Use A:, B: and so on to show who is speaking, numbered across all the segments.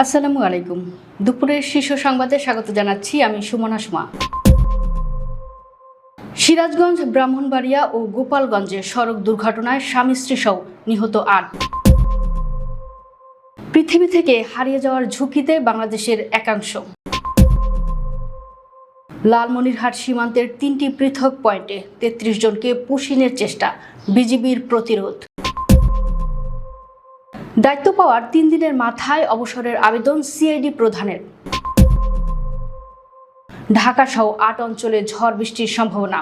A: আসসালামু আলাইকুম। দুপুরের শীর্ষ সংবাদে স্বাগত জানাচ্ছি আমি সুমনা সুমা। সিরাজগঞ্জ, ব্রাহ্মণবাড়িয়া ও গোপালগঞ্জে সড়ক দুর্ঘটনায় স্বামী স্ত্রী সহ নিহত ৮। পৃথিবী থেকে হারিয়ে যাওয়ার ঝুঁকিতে বাংলাদেশের একাংশ। লালমনিরহাট সীমান্তের ৩টি পৃথক পয়েন্টে ৩৩ জনকে পুশিনের চেষ্টা, বিজিবির প্রতিরোধ। দায়িত্ব পাওয়ার ৩ দিনের মাথায় অবসরের আবেদন সিআইডি প্রধানের। ঢাকা সহ ৮ অঞ্চলে ঝড় বৃষ্টির সম্ভাবনা।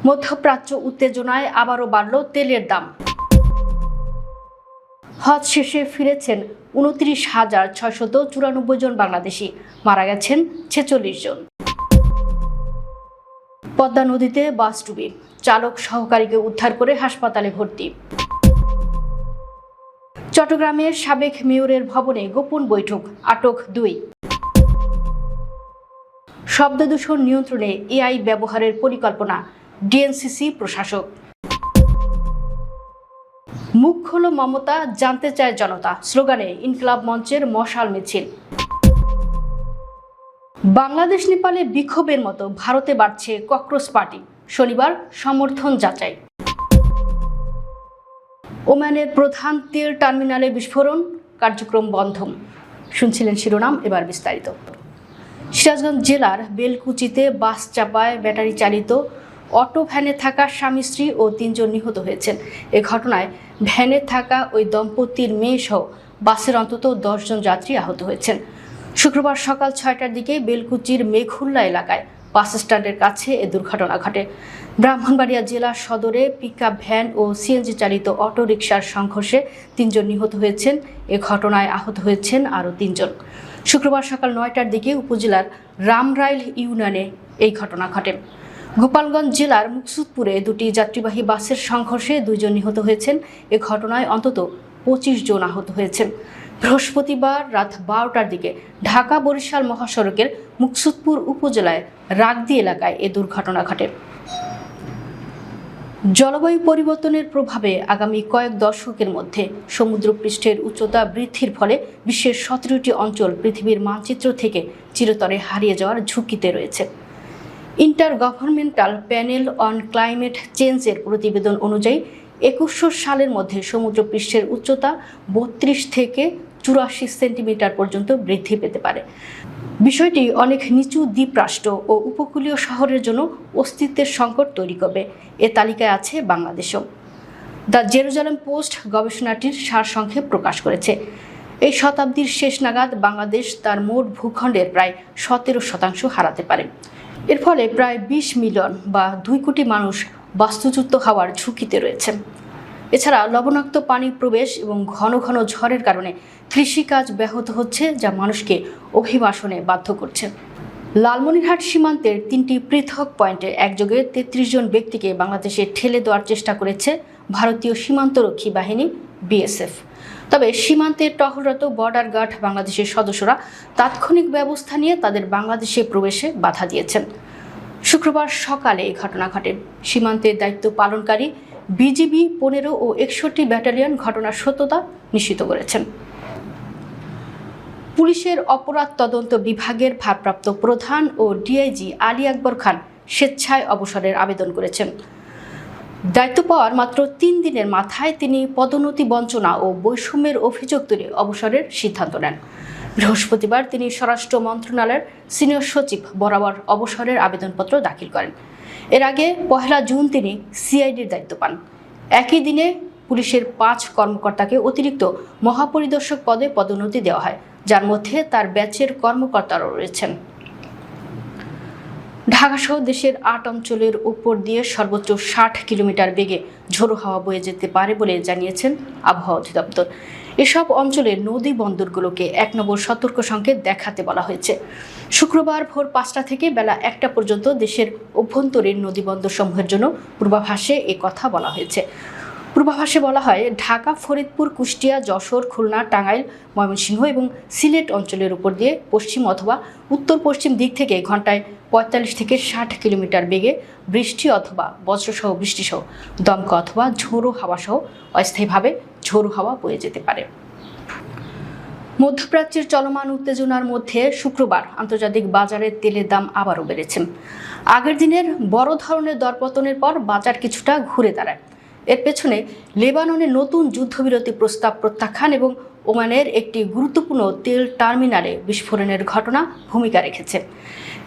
A: মধ্যপ্রাচ্য উত্তেজনায় আবারও বাড়ল তেলের দাম। হজ শেষে ফিরেছেন ২৯,৬৯৪ জন বাংলাদেশি, মারা গেছেন ৪৬ জন। পদ্মা নদীতে বাস ডুবি, চালক সহকারীকে উদ্ধার করে হাসপাতালে ভর্তি। চট্টগ্রামের সাবেক মেয়রের ভবনে গোপন বৈঠক, আটক ২। শব্দদূষণ নিয়ন্ত্রণে এআই ব্যবহারের পরিকল্পনা, ডিএনসিসি প্রশাসক। মুখ খোলো মমতা, জানতে চায় জনতা স্লোগানে ইনকিলাব মঞ্চের মশাল মিছিল। বাংলাদেশ নেপালে বিক্ষোভের মতো ভারতে বাড়ছে ককরোচ পার্টি, শনিবার সমর্থন যাচাই। ওমানের প্রধান তেল টার্মিনালে বিস্ফোরণ, কার্যক্রম বন্ধ। শুনছিলেন শিরোনাম, এবার বিস্তারিত। সিরাজগঞ্জ জেলার বেলকুচিতে বাস চাপায় ব্যাটারি চালিত অটো ভ্যানে থাকা স্বামী স্ত্রী ও ৩ জন নিহত হয়েছেন। এ ঘটনায় ভ্যানে থাকা ওই দম্পতির মেয়ে সহ বাসের অন্তত ১০ জন যাত্রী আহত হয়েছেন। শুক্রবার সকাল ৬টার দিকে বেলকুচির মেঘুল্লা এলাকায় বাস স্ট্যান্ডের কাছে এ দুর্ঘটনা ঘটে। ব্রাহ্মণবাড়িয়া জেলা সদরে পিকআপ ভ্যান ও সিএনজি চালিত অটো রিকশার সংঘর্ষে ৩ জন নিহত হয়েছেন। এ ঘটনায় আহত হয়েছেন আরও ৩ জন। শুক্রবার সকাল ৯টার দিকে উপজেলার রামরাইল ইউনিয়নে এই ঘটনা ঘটে। গোপালগঞ্জ জেলার মুকসুদপুরে ২টি যাত্রীবাহী বাসের সংঘর্ষে ২ জন নিহত হয়েছেন। এ ঘটনায় অন্তত ২৫ জন আহত হয়েছেন। বৃহস্পতিবার রাত ১২টার দিকে ঢাকা বরিশাল মহাসড়কের মুকসুদপুর উপজেলায় রাগদি এলাকায় এ দুর্ঘটনা ঘটে। জলবায়ু পরিবর্তনের প্রভাবে আগামী কয়েক দশকের মধ্যে সমুদ্রপৃষ্ঠের উচ্চতা বৃদ্ধির ফলে বিশ্বের ১৭টি অঞ্চল পৃথিবীর মানচিত্র থেকে চিরতরে হারিয়ে যাওয়ার ঝুঁকিতে রয়েছে। Inter governmental panel on climate চেঞ্জের প্রতিবেদন অনুযায়ী ২১০০ সালের মধ্যে সমুদ্রপৃষ্ঠের উচ্চতা ৩২ থেকে ৮৪ সেন্টিমিটার পর্যন্ত বৃদ্ধি পেতে পারে। বিষয়টি অনেক নিচু দ্বীপরাষ্ট্র ও উপকূলীয় শহরের জন্য অস্তিত্বের সংকট তৈরি করবে। এ তালিকায় আছে বাংলাদেশও। দ্য জেরুজালেম পোস্ট গবেষণাটির সারসংক্ষেপ প্রকাশ করেছে। এই শতাব্দীর শেষ নাগাদ বাংলাদেশ তার মোট ভূখণ্ডের প্রায় ১৭% হারাতে পারে। এর ফলে প্রায় ২০ মিলিয়ন বা ২ কোটি মানুষ বাস্তুচ্যুত হওয়ার ঝুঁকিতে রয়েছে। এছাড়া লবণাক্ত পানির প্রবেশ এবং ঘন ঘন ঝড়ের কারণে কৃষিকাজ ব্যাহত হচ্ছে, যা মানুষকে অভিবাসনে বাধ্য করছে। লালমনিরহাট সীমান্তের ৩টি পৃথক পয়েন্টে একযোগে ৩৩ জন ব্যক্তিকে বাংলাদেশে ঠেলে দেওয়ার চেষ্টা করেছে ভারতীয় সীমান্তরক্ষী বাহিনী বিএসএফ। তবে সীমান্তে টহলরত বর্ডার গার্ড বাংলাদেশের সদস্যরা তাৎক্ষণিক ব্যবস্থা নিয়ে তাদের বাংলাদেশে প্রবেশে বাধা দিয়েছেন। শুক্রবার সকালে এই ঘটনা ঘটে। সীমান্তের দায়িত্ব পালনকারী বিজিবি ১৫ ও ৬১ ব্যাটালিয়ন ঘটনার সত্যতা নিশ্চিত করেছেন। পুলিশের অপরাধ তদন্ত বিভাগের ভারপ্রাপ্ত প্রধান ও ডিআইজি আলী আকবর খান স্বেচ্ছায় অবসরের আবেদন করেছেন। দায়িত্ব পাওয়ার মাত্র ৩ দিনের মাথায় তিনি পদোন্নতি বঞ্চনা ও বৈষম্যের অভিযোগ তুলে অবসরের সিদ্ধান্ত নেন। বৃহস্পতিবার তিনি স্বরাষ্ট্র মন্ত্রণালয়ের সিনিয়র সচিব বরাবর অবসরের আবেদনপত্র দাখিল করেন। এর আগে ১ জুন তিনি সিআইডির দায়িত্ব পান। একই দিনে পুলিশের ৫ কর্মকর্তাকে অতিরিক্ত মহাপরিদর্শক পদে পদোন্নতি দেওয়া হয়, যার মধ্যে তার ব্যাচের কর্মকর্তারাও রয়েছেন। ঢাকাসহ দেশের ৮ অঞ্চলের উপর দিয়ে সর্বোচ্চ ৬০ কিলোমিটার বেগে ঝোড়ো হাওয়া বয়ে যেতে পারে বলে জানিয়েছেন আবহাওয়া অধিদপ্তর। এসব অঞ্চলের নদী বন্দরগুলোকে ১ নম্বর সতর্ক সংকেত দেখাতে বলা হয়েছে। শুক্রবার ভোর ৫টা থেকে বেলা ১টা পর্যন্ত দেশের অভ্যন্তরীণ নদী বন্দরসমূহের জন্য পূর্বাভাসে এ কথা বলা হয়েছে। পূর্বাভাসে বলা হয়, ঢাকা, ফরিদপুর, কুষ্টিয়া, যশোর, খুলনা, টাঙ্গাইল, ময়মনসিংহ এবং সিলেট অঞ্চলের উপর দিয়ে পশ্চিম অথবা উত্তর পশ্চিম দিক থেকে ঘন্টায় ৪৫ থেকে ৬০ কিলোমিটার বেগে বৃষ্টি অথবা বজ্রসহ বৃষ্টিসহ দমকা অথবা ঝোড়ো হাওয়াসহ অস্থায়ীভাবে ঝোড়ো হাওয়া বয়ে যেতে পারে। মধ্যপ্রাচ্যের চলমান উত্তেজনার মধ্যে শুক্রবার আন্তর্জাতিক বাজারে তেলের দাম আবারও বেড়েছে। আগের দিনের বড় ধরনের দরপতনের পর বাজার কিছুটা ঘুরে দাঁড়ায়। এর পেছনে লেবাননের নতুন যুদ্ধবিরতি প্রস্তাব প্রত্যাখ্যান এবং ওমানের একটি গুরুত্বপূর্ণ তেল টার্মিনালে বিস্ফোরণের ঘটনা ভূমিকা রেখেছে।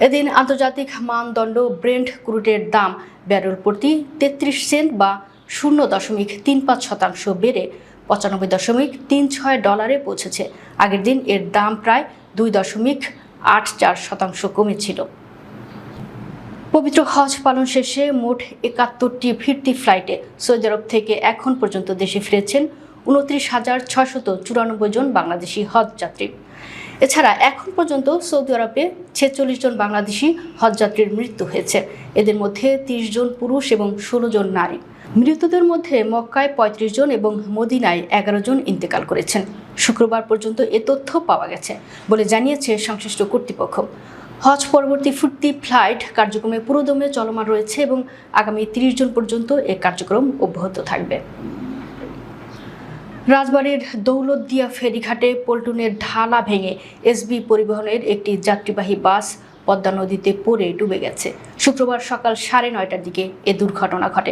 A: এদিন আন্তর্জাতিক মানদণ্ড ব্রেন্ট ক্রুডের দাম ব্যারেল প্রতি 33 সেন্ট বা 0.35% বেড়ে $95.36 পৌঁছেছে। আগের দিন এর দাম প্রায় 2.84% কমেছিল। পবিত্র হজ পালন শেষে মোট 71টি ফিরতি ফ্লাইটে সৌদি আরব থেকে এখন পর্যন্ত দেশে ফিরেছেন 29,694 জন বাংলাদেশি হজ যাত্রী। এছাড়া এখন পর্যন্ত সৌদি আরবে 46 জন বাংলাদেশি হজযাত্রীর মৃত্যু হয়েছে। এদের মধ্যে 30 জন পুরুষ এবং 16 জন নারী। মৃতদের মধ্যে মক্কায় 35 জন এবং মদিনায় 11 জন ইন্তেকাল করেছেন। শুক্রবার পর্যন্ত এ তথ্য পাওয়া গেছে বলে জানিয়েছে সংশ্লিষ্ট কর্তৃপক্ষ। হজ পরবর্তী ফিরতি ফ্লাইট কার্যক্রমে পুরোদমে চলমান রয়েছে এবং আগামী 30 জুন পর্যন্ত এ কার্যক্রম অব্যাহত থাকবে। রাজবাড়ীর দৌলতদিয়া ফেরিঘাটে পল্টনের ঢালা ভেঙে এসবি পরিবহনের একটি যাত্রীবাহী বাস পদ্মা নদীতে পড়ে ডুবে গেছে। শুক্রবার সকাল 9:30টার দিকে এ দুর্ঘটনা ঘটে।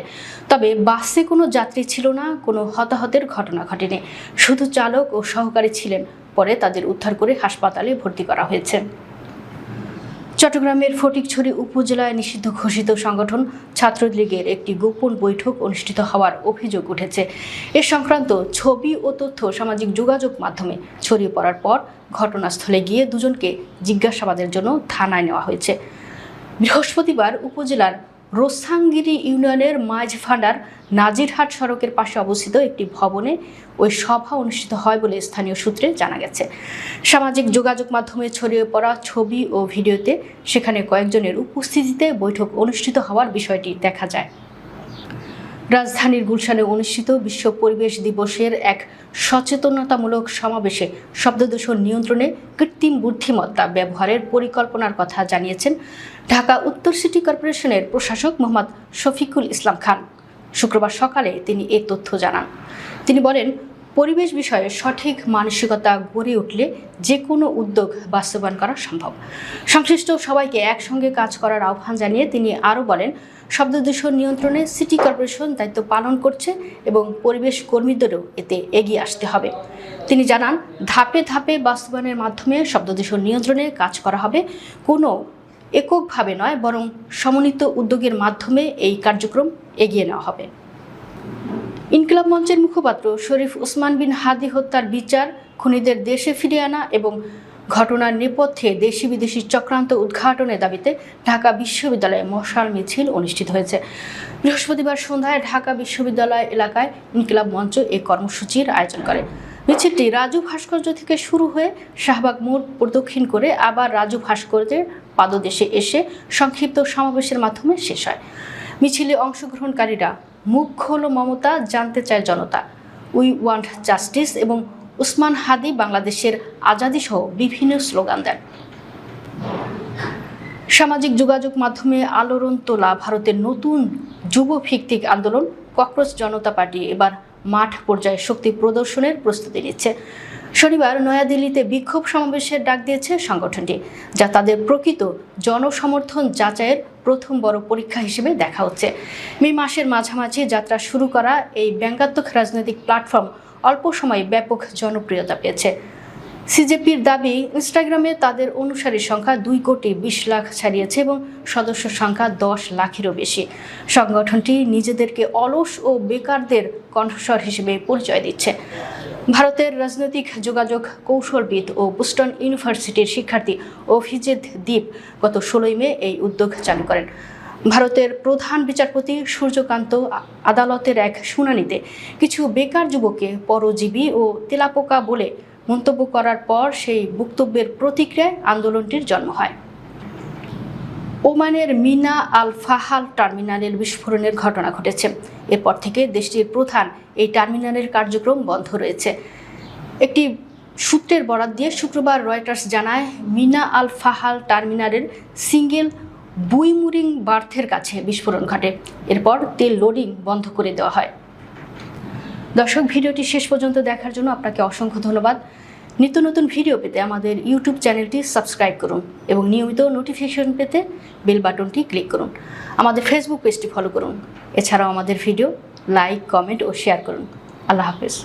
A: তবে বাসে কোনো যাত্রী ছিল না, কোনো হতাহতের ঘটনা ঘটেনি। শুধু চালক ও সহকারী ছিলেন। পরে তাদের উদ্ধার করে হাসপাতালে ভর্তি করা হয়েছে। চট্টগ্রামের ফটিকছড়ি উপজেলায় নিষিদ্ধ ঘোষিত সংগঠন ছাত্রলীগের একটি গোপন বৈঠক অনুষ্ঠিত হওয়ার অভিযোগ উঠেছে। এ সংক্রান্ত ছবি ও তথ্য সামাজিক যোগাযোগ মাধ্যমে ছড়িয়ে পড়ার পর ঘটনাস্থলে গিয়ে দুজনকে জিজ্ঞাসাবাদের জন্য থানায় নেওয়া হয়েছে। বৃহস্পতিবার উপজেলার রোসাংগিরি ইউনিয়নের মাঝভান্ডার নাজিরহাট সড়কের পাশে অবস্থিত একটি ভবনে ওই সভা অনুষ্ঠিত হয় বলে স্থানীয় সূত্রে জানা গেছে। সামাজিক যোগাযোগ মাধ্যমে ছড়িয়ে পড়া ছবি ও ভিডিওতে সেখানে কয়েকজনের উপস্থিতিতে বৈঠক অনুষ্ঠিত হওয়ার বিষয়টি দেখা যায়। রাজধানীর গুলশানে অনুষ্ঠিত বিশ্ব পরিবেশ দিবসের এক সচেতনতামূলক সমাবেশে শব্দদূষণ নিয়ন্ত্রণে কৃত্রিম বুদ্ধিমত্তা ব্যবহারের পরিকল্পনার কথা জানিয়েছেন ঢাকা উত্তর সিটি কর্পোরেশনের প্রশাসক মোহাম্মদ শফিকুল ইসলাম খান। শুক্রবার সকালে তিনি এ তথ্য জানান। তিনি বলেন, পরিবেশ বিষয়ে সঠিক মানসিকতা গড়ে উঠলে যে কোনো উদ্যোগ বাস্তবায়ন করা সম্ভব। সংশ্লিষ্ট সবাইকে একসঙ্গে কাজ করার আহ্বান জানিয়ে তিনি আরও বলেন, শব্দদূষণ নিয়ন্ত্রণে সিটি কর্পোরেশন দায়িত্ব পালন করছে এবং পরিবেশ কর্মীদেরও এতে এগিয়ে আসতে হবে। তিনি জানান, ধাপে ধাপে বাস্তবায়নের মাধ্যমে শব্দদূষণ নিয়ন্ত্রণে কাজ করা হবে। কোনো এককভাবে নয়, বরং সমন্বিত উদ্যোগের মাধ্যমে এই কার্যক্রম এগিয়ে নেওয়া হবে। ইনকিলাব মঞ্চের মুখপাত্র শরীফ ওসমান বিন হাদি হত্যার বিচার, খুনিদের দেশে ফিরিয়ে আনা এবং ঘটনার নেপথ্যে দেশি বিদেশি চক্রান্ত উদ্ঘাটনের দাবিতে ঢাকা বিশ্ববিদ্যালয়ে মশাল মিছিল অনুষ্ঠিত হয়েছে। বৃহস্পতিবার সন্ধ্যায় ঢাকা বিশ্ববিদ্যালয় এলাকায় ইনকিলাব মঞ্চ এই কর্মসূচির আয়োজন করে। মিছিলটি রাজু ভাস্কর্য থেকে শুরু হয়ে শাহবাগ মোড় প্রদক্ষিণ করে আবার রাজু ভাস্কর্যের পাদদেশে এসে সংক্ষিপ্ত সমাবেশের মাধ্যমে শেষ হয়। মিছিলে অংশগ্রহণকারীরা মুখ খোলো মমতা, জানতে চায় জনতা, উই ওয়ান্ট জাস্টিস এবং ওসমান হাদি বাংলাদেশের আজাদি সহ বিভিন্ন স্লোগান দেন। সামাজিক যোগাযোগ মাধ্যমে আলোড়ন তোলা ভারতের নতুন যুবভিত্তিক আন্দোলন ককরোচ জনতা পার্টি এবার মাঠ পর্যায়ে শক্তি প্রদর্শনের প্রস্তুতি নিচ্ছে। শনিবার নয়াদিল্লিতে বিক্ষোভ সমাবেশের ডাক দিয়েছে সংগঠনটি, যা তাদের প্রকৃত জনসমর্থন যাচাইয়ের প্রথম বড় পরীক্ষা হিসেবে দেখা হচ্ছে। মে মাসের মাঝামাঝি যাত্রা শুরু করা এই ব্যঙ্গাত্মক রাজনৈতিক প্ল্যাটফর্ম অল্প সময়ে ব্যাপক জনপ্রিয়তা পেয়েছে। সিজেপির দাবি, ইনস্টাগ্রামে তাদের অনুসারীর সংখ্যা 2,20 লাখ ছাড়িয়েছে এবং সদস্য সংখ্যা 10 লাখেরও বেশি। সংগঠনটি নিজেদেরকে অলস ও বেকারদের কণ্ঠস্বর হিসেবে পরিচয় দিচ্ছে। ভারতের রাজনৈতিক যোগাযোগ কৌশলবিদ ও বোস্টন ইউনিভার্সিটির শিক্ষার্থী অভিজিৎ দীপ গত 16 মে এই উদ্যোগ চালু করেন। ভারতের প্রধান বিচারপতি সূর্যকান্ত আদালতের এক শুনানিতে কিছু বেকার যুবককে পরজীবী ও তেলাপোকা বলে মন্তব্য করার পর সেই বক্তব্যের প্রতিক্রিয়ায় আন্দোলনটির জন্ম হয়। ওমানের মিনা আল ফাহাল টার্মিনালের বিস্ফোরণের ঘটনা ঘটেছে। এরপর থেকে দেশটির প্রধান এই টার্মিনালের কার্যক্রম বন্ধ রয়েছে। একটি সূত্রের বরাত দিয়ে শুক্রবার রয়টার্স জানায়, মিনা আল ফাহাল টার্মিনালের সিঙ্গেল বুইমুরিং বার্থের কাছে বিস্ফোরণ ঘটে। এরপর তেল লোডিং বন্ধ করে দেওয়া হয়। দর্শক, ভিডিওটি শেষ পর্যন্ত দেখার জন্য আপনাকে অসংখ্য ধন্যবাদ। নিত্য নতুন ভিডিও পেতে আমাদের ইউটিউব চ্যানেলটি সাবস্ক্রাইব করুন এবং নিয়মিত নোটিফিকেশন পেতে বেল বাটনটি ক্লিক করুন। আমাদের ফেসবুক পেজটি ফলো করুন। এছাড়াও আমাদের ভিডিও লাইক, কমেন্ট ও শেয়ার করুন। আল্লাহ হাফেজ।